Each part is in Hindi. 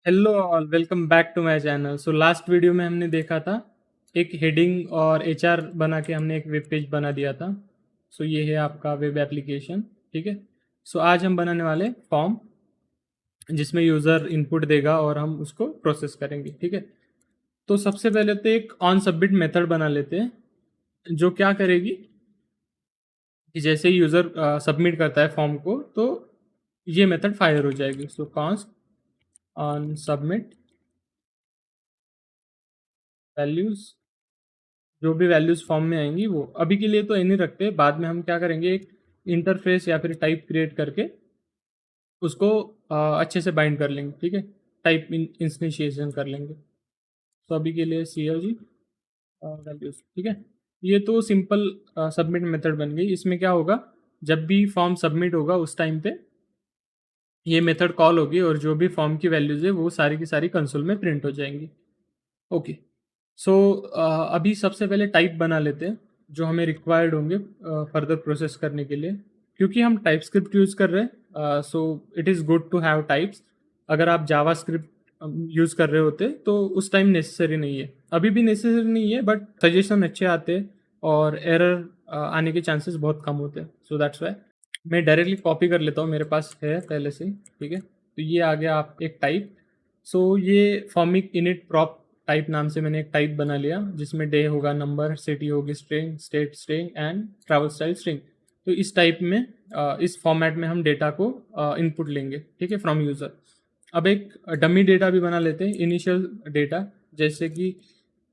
Hello all, welcome back to my channel. So last video में हमने देखा था एक हेडिंग और एचआर बना के हमने एक वेब पेज बना दिया था। सो ये है आपका वेब एप्लीकेशन। ठीक है। सो आज हम बनाने वाले फॉर्म जिसमें यूज़र इनपुट देगा और हम उसको प्रोसेस करेंगे। ठीक है। तो सबसे पहले तो एक ऑन सबमिट मेथड बना लेते हैं जो क्या करेगी कि जैसे ही यूज़र सबमिट करता है फॉर्म को तो ये मेथड फायर हो जाएगी। सो कॉन्स्ट ऑन सबमिट वैल्यूज़, जो भी वैल्यूज़ फॉर्म में आएंगी वो अभी के लिए तो नहीं रखते, बाद में हम क्या करेंगे एक इंटरफेस या फिर टाइप क्रिएट करके उसको अच्छे से बाइंड कर लेंगे। ठीक है। टाइप इंस्टीशिएशन कर लेंगे। तो अभी के लिए सी एल जी वैल्यूज़। ठीक है। ये तो सिंपल सबमिट मेथड बन गई। इसमें क्या होगा, जब भी फॉर्म सबमिट होगा उस टाइम पे ये मेथड कॉल होगी और जो भी फॉर्म की वैल्यूज़ है वो सारी की सारी कंसोल में प्रिंट हो जाएंगी। ओके। सो अभी सबसे पहले टाइप बना लेते हैं जो हमें रिक्वायर्ड होंगे फर्दर प्रोसेस करने के लिए। क्योंकि हम टाइप स्क्रिप्ट यूज़ कर रहे हैं so it is good to have types. अगर आप जावा स्क्रिप्ट यूज़ कर रहे होते तो उस टाइम नेसेसरी नहीं है, अभी भी नेसेसरी नहीं है, बट सजेशन अच्छे आते हैं और एरर आने के चांसेस बहुत कम होते हैं। सो दैट्स वाई मैं डायरेक्टली कॉपी कर लेता हूँ, मेरे पास है पहले से ही। ठीक है। तो ये आ गया आप एक टाइप। सो ये फॉर्मिक इनिट प्रॉप टाइप नाम से मैंने एक टाइप बना लिया जिसमें डे होगा नंबर, सिटी होगी string, state string and travel style string. तो इस टाइप में इस फॉर्मेट में हम डेटा को इनपुट लेंगे। ठीक है, फ्रॉम यूज़र। अब एक डमी डेटा भी बना लेते हैं, इनिशियल डेटा। जैसे कि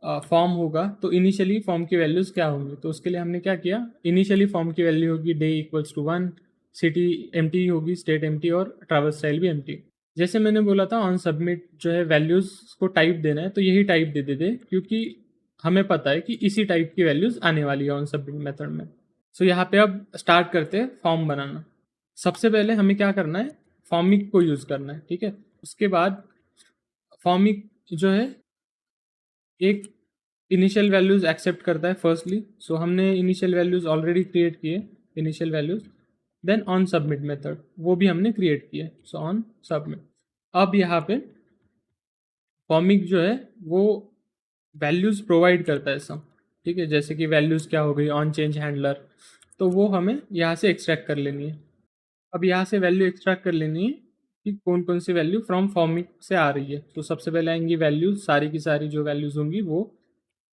फॉर्म होगा तो इनिशियली फॉर्म की वैल्यूज़ क्या होंगी, तो उसके लिए हमने क्या किया, इनिशियली फॉर्म की वैल्यू होगी day equals to 1, city empty होगी, स्टेट एम्प्टी और ट्रैवल स्टाइल भी एम्प्टी। जैसे मैंने बोला था ऑन सबमिट जो है वैल्यूज़ को टाइप देना है, तो यही टाइप दे देते क्योंकि हमें पता है कि इसी टाइप की वैल्यूज़ आने वाली है ऑन सबमिट मेथड में। सो यहाँ पे अब स्टार्ट करते हैं फॉर्म बनाना। सबसे पहले हमें क्या करना है, फॉर्मिक को यूज़ करना है। ठीक है। उसके बाद फॉर्मिक जो है एक इनिशियल वैल्यूज़ एक्सेप्ट करता है फर्स्टली। सो हमने इनिशियल वैल्यूज़ ऑलरेडी क्रिएट किए, initial values. Then on submit method वो भी हमने क्रिएट किए। So on submit. अब यहाँ पे फॉर्मिक जो है वो वैल्यूज़ प्रोवाइड करता है सब। ठीक है। जैसे कि वैल्यूज़ क्या हो गई, ऑन चेंज हैंडलर, तो वो हमें यहाँ से एक्सट्रैक्ट कर लेनी है। अब यहाँ से वैल्यू एक्सट्रैक्ट कर लेनी है कि कौन कौन सी वैल्यू फ्रॉम फॉर्मिक से आ रही है। तो सबसे पहले आएंगी वैल्यूज़, सारी की सारी जो वैल्यूज़ होंगी वो।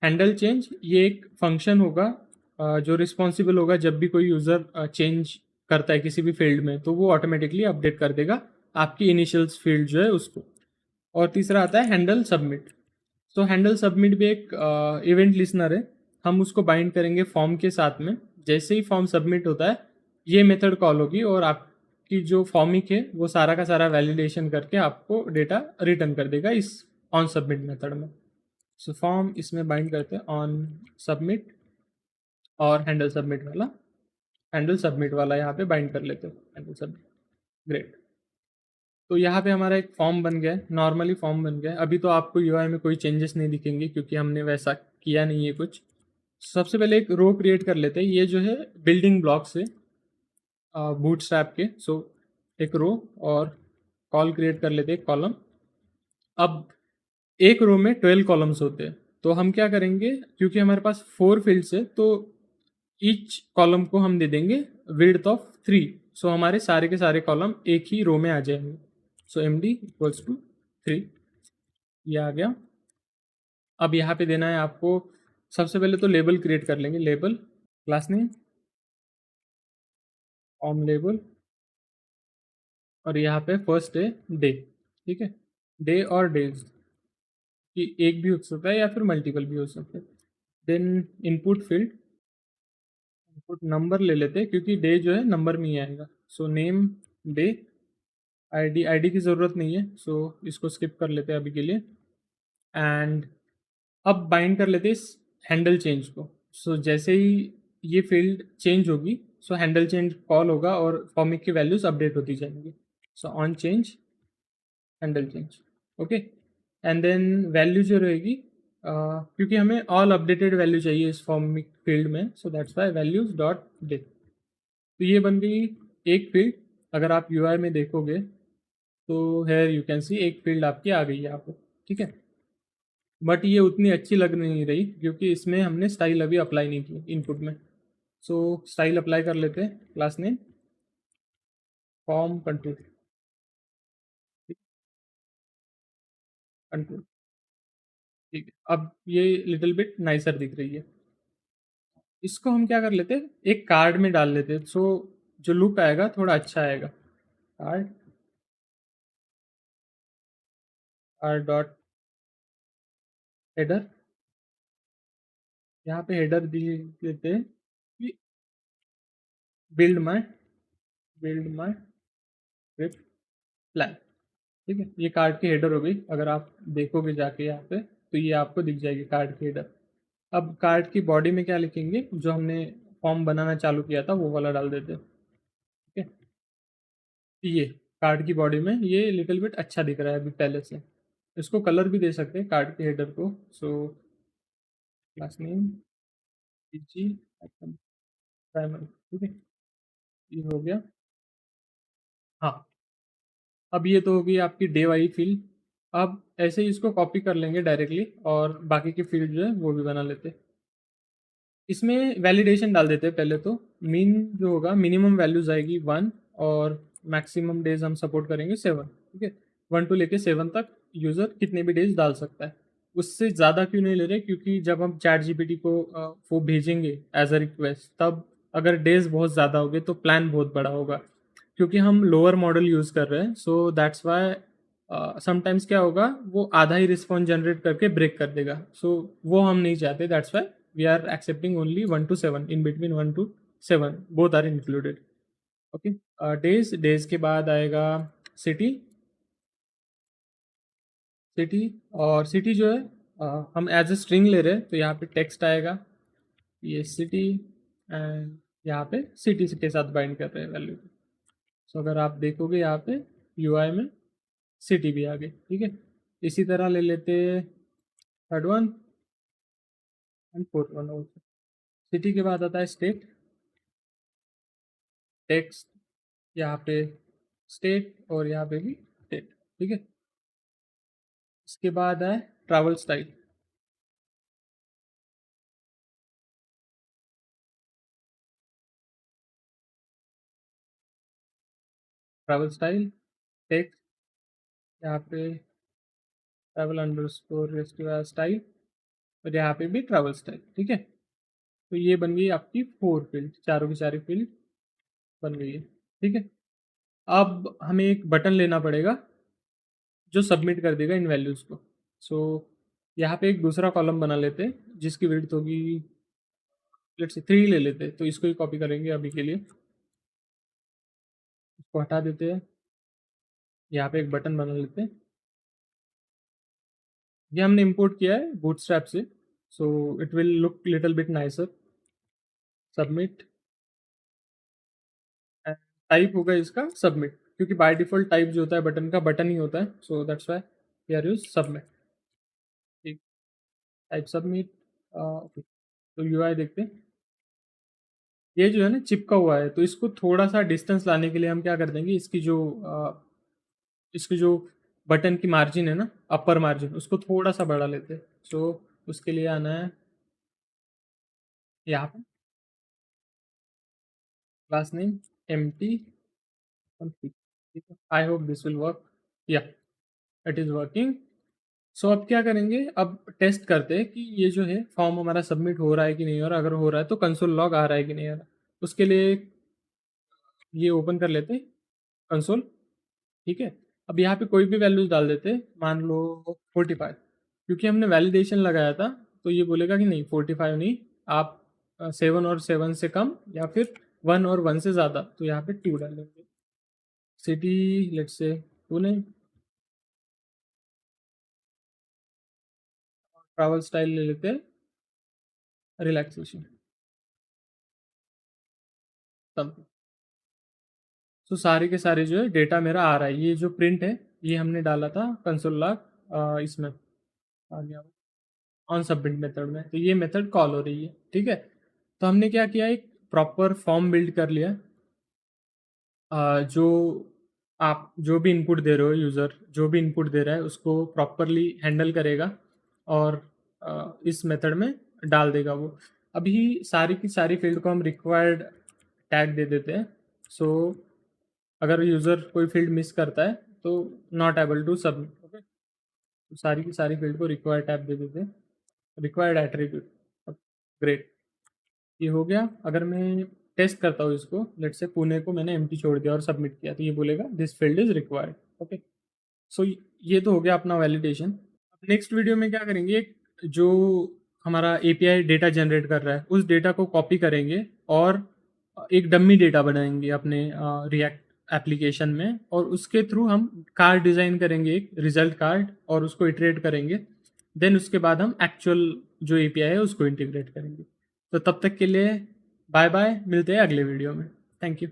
हैंडल चेंज ये एक फंक्शन होगा जो रिस्पॉन्सिबल होगा जब भी कोई यूज़र चेंज करता है किसी भी फील्ड में तो वो ऑटोमेटिकली अपडेट कर देगा आपकी इनिशियल्स फील्ड जो है उसको। और तीसरा आता है हैंडल सबमिट। तो हैंडल सबमिट भी एक इवेंट लिसनर है, हम उसको बाइंड करेंगे फॉर्म के साथ में। जैसे ही फॉर्म सबमिट होता है ये मेथड कॉल होगी और आपकी जो फॉर्मिक है वो सारा का सारा वैलिडेशन करके आपको डेटा रिटर्न कर देगा इस ऑन सबमिट मेथड में। सो फॉर्म इसमें बाइंड करते हैं ऑन सबमिट और हैंडल सबमिट वाला यहाँ पे बाइंड कर लेते हो, हैंडल सबमिट। ग्रेट। तो यहाँ पे हमारा एक फॉर्म बन गया है, नॉर्मली फॉर्म बन गया है। अभी तो आपको यूआई में कोई चेंजेस नहीं दिखेंगे क्योंकि हमने वैसा किया नहीं है कुछ। सबसे पहले एक रो क्रिएट कर लेते हैं, ये जो है बिल्डिंग ब्लॉक से बूटस्ट्रैप के। सो एक रो और कॉल क्रिएट कर लेते हैं कॉलम। अब एक रो में 12 कॉलम्स होते हैं तो हम क्या करेंगे, क्योंकि हमारे पास 4 फील्ड्स है तो ईच कॉलम को हम दे देंगे विड्थ ऑफ 3। सो हमारे सारे के सारे कॉलम एक ही रो में आ जाएंगे। सो एम डी इक्वल्स टू 3, ये आ गया। अब यहाँ पे देना है आपको, सबसे पहले तो लेबल क्रिएट कर लेंगे, label class name form label और यहाँ पे फर्स्ट है डे। ठीक है। डे और डेज कि एक भी हो सकता है या फिर मल्टीपल भी हो सकते हैं। Then input field, input number ले लेते हैं क्योंकि डे जो है नंबर में ही आएगा। So name day, ID, ID की ज़रूरत नहीं है सो इसको स्किप कर लेते हैं अभी के लिए। एंड अब बाइंड कर लेते हैं इस हैंडल चेंज को। सो जैसे ही ये फील्ड चेंज होगी सो हैंडल चेंज कॉल होगा और फॉर्मिक की वैल्यूज अपडेट होती जाएंगी। So on change handle change. Okay. And then value जो रहेगी क्योंकि हमें ऑल अपडेटेड वैल्यू चाहिए इस फॉर्मिक फील्ड में, सो that's Y values dot day. तो ये बन गई एक फील्ड। अगर आप यूआई में देखोगे तो हेयर यू कैन सी एक फील्ड आपकी आ गई है यहाँ पे, ठीक है। बट ये उतनी अच्छी लग नहीं रही क्योंकि इसमें हमने स्टाइल अभी अप्लाई नहीं की इनपुट में। सो स्टाइल अप्लाई कर लेते हैं, class name form control, control, ठीक है। अब ये लिटिल बिट नाइसर दिख रही है। इसको हम क्या कर लेते हैं, एक कार्ड में डाल लेते हैं, सो जो लुक आएगा थोड़ा अच्छा आएगा। कार्ड, कार्ड डॉट हेडर, यहाँ पे हेडर दिए देते हैं कि build my, build my trip plan, ठीक है। ये कार्ड की हेडर हो गई, अगर आप देखोगे जाके यहाँ पे तो ये आपको दिख जाएगी कार्ड की हेडर। अब कार्ड की बॉडी में क्या लिखेंगे, जो हमने फॉर्म बनाना चालू किया था वो वाला डाल देते हैं, ठीक है। ये कार्ड की बॉडी में ये लिटिल बिट अच्छा दिख रहा है अभी पहले से। इसको कलर भी दे सकते हैं कार्ड के हेडर को। So class name PG primary, ठीक है, ये हो गया। हाँ, अब ये तो होगी आपकी डे वाली फील्ड। अब ऐसे ही इसको कॉपी कर लेंगे डायरेक्टली और बाकी की फील्ड जो है वो भी बना लेते हैं। इसमें वैलिडेशन डाल देते हैं पहले तो। मीन जो होगा, मिनिमम वैल्यूज आएगी 1 और मैक्सिमम डेज हम सपोर्ट करेंगे 7, ठीक है। 1 टू लेके 7 तक यूज़र कितने भी डेज डाल सकता है। उससे ज़्यादा क्यों नहीं ले रहे, क्योंकि जब हम चैट जीपीटी को वो भेजेंगे एज अ रिक्वेस्ट, तब अगर डेज बहुत ज़्यादा हो गए तो प्लान बहुत बड़ा होगा, क्योंकि हम लोअर मॉडल यूज़ कर रहे हैं। सो दैट्स वाई समटाइम्स क्या होगा, वो आधा ही रिस्पॉन्स जनरेट करके ब्रेक कर देगा। सो वो हम नहीं चाहते, that's why we are accepting only 1 to 7, in between 1 to 7 both are included, okay। days के बाद आएगा city, city, और city जो है हम एज ए स्ट्रिंग ले रहे हैं तो यहाँ पे टेक्स्ट आएगा, ये city, एंड यहाँ पे city के साथ बाइंड कर रहे हैं वैल्यू। सो अगर आप देखोगे यहाँ पे यूआई में city भी आ गई, ठीक है। इसी तरह ले लेते third one and fourth one also. City के बाद आता है स्टेट, टेक्स्ट, यहाँ पे स्टेट और यहाँ पे भी स्टेट, ठीक है। इसके बाद है travel style, travel style text, यहाँ पे ट्रैवल अंडरस्कोर स्टाइल, और यहाँ पे भी ट्रैवल स्टाइल, ठीक है। तो ये बन गई आपकी 4 फील्ड, चारों की सारी फील्ड बन गई है, ठीक है। अब हमें एक बटन लेना पड़ेगा जो सबमिट कर देगा इन वैल्यूज़ को। सो यहाँ पे एक दूसरा कॉलम बना लेते हैं जिसकी विड्थ होगी, लेट्स से 3 ले लेते हैं, तो इसको ही कॉपी करेंगे अभी के लिए। इसको हटा देते हैं, यहाँ पे एक बटन बना लेते हैं। ये हमने इंपोर्ट किया है बूटस्ट्रैप से, so it will look little bit nicer. Submit, type होगा इसका सबमिट, क्योंकि बाय डिफॉल्ट टाइप जो होता है बटन का बटन ही होता है। So that's why we are use submit, ठीक। Type submit, okay. तो यूआई देखते हैं, ये जो है ना चिपका हुआ है, तो इसको थोड़ा सा डिस्टेंस लाने के लिए हम क्या कर देंगे, इसकी जो बटन की मार्जिन है ना, अपर मार्जिन, उसको थोड़ा सा बढ़ा लेते हैं। सो उसके लिए आना है यहाँ पे क्लास नेम empty config, ठीक है। I hope this will work, या इट इज़ वर्किंग। सो अब क्या करेंगे, अब टेस्ट करते हैं कि ये जो है फॉर्म हमारा सबमिट हो रहा है कि नहीं हो रहा। अगर हो रहा है तो कंसोल लॉग आ रहा है कि नहीं आ रहा। उसके लिए ये ओपन कर लेते हैं कंसोल, ठीक है। अब यहाँ पे कोई भी वैल्यूज डाल देते हैं, मान लो 45, क्योंकि हमने वैलिडेशन लगाया था। तो ये बोलेगा कि नहीं 45 नहीं, आप 7 और 7 से कम, या फिर 1 और 1 से ज़्यादा, तो यहाँ पे 2 डालेंगे। सिटी लेट्स से 2 नहीं, ट्रैवल स्टाइल ले लेते हैं रिलैक्सेशन, तब। तो सारे के सारे जो है डेटा मेरा आ रहा है। ये जो प्रिंट है ये हमने डाला था कंसोल लॉग इसमें आ गया ऑन सबमिट मेथड में, तो ये मेथड कॉल हो रही है, ठीक है। तो हमने क्या किया, एक प्रॉपर फॉर्म बिल्ड कर लिया, जो आप जो भी इनपुट दे रहे हो, यूज़र जो भी इनपुट दे रहा है उसको प्रॉपरली हैंडल करेगा और इस मेथड में डाल देगा वो। अभी सारी की सारी फील्ड को हम रिक्वायर्ड टैग दे देते हैं। सो अगर यूज़र कोई फील्ड मिस करता है तो not able to submit. Okay, तो सारी की सारी फील्ड को रिक्वायर्ड टैग दे देते हैं, रिक्वायर्ड एट्रीब्यूट। ग्रेट, ये हो गया। अगर मैं टेस्ट करता हूँ इसको, लेट से पुणे को मैंने एम्प्टी छोड़ दिया और सबमिट किया, तो ये बोलेगा this field is required. Okay, so ये तो हो गया अपना वैलिडेशन। नेक्स्ट वीडियो में क्या करेंगे, जो हमारा एपीआई डेटा जनरेट कर रहा है उस डेटा को कॉपी करेंगे और एक डमी डेटा बनाएंगे अपने रिएक्ट एप्लीकेशन में, और उसके थ्रू हम कार्ड डिज़ाइन करेंगे, एक रिजल्ट कार्ड, और उसको इटरेट करेंगे। देन उसके बाद हम एक्चुअल जो एपीआई है उसको इंटीग्रेट करेंगे। तो तब तक के लिए बाय बाय, मिलते हैं अगले वीडियो में। Thank you.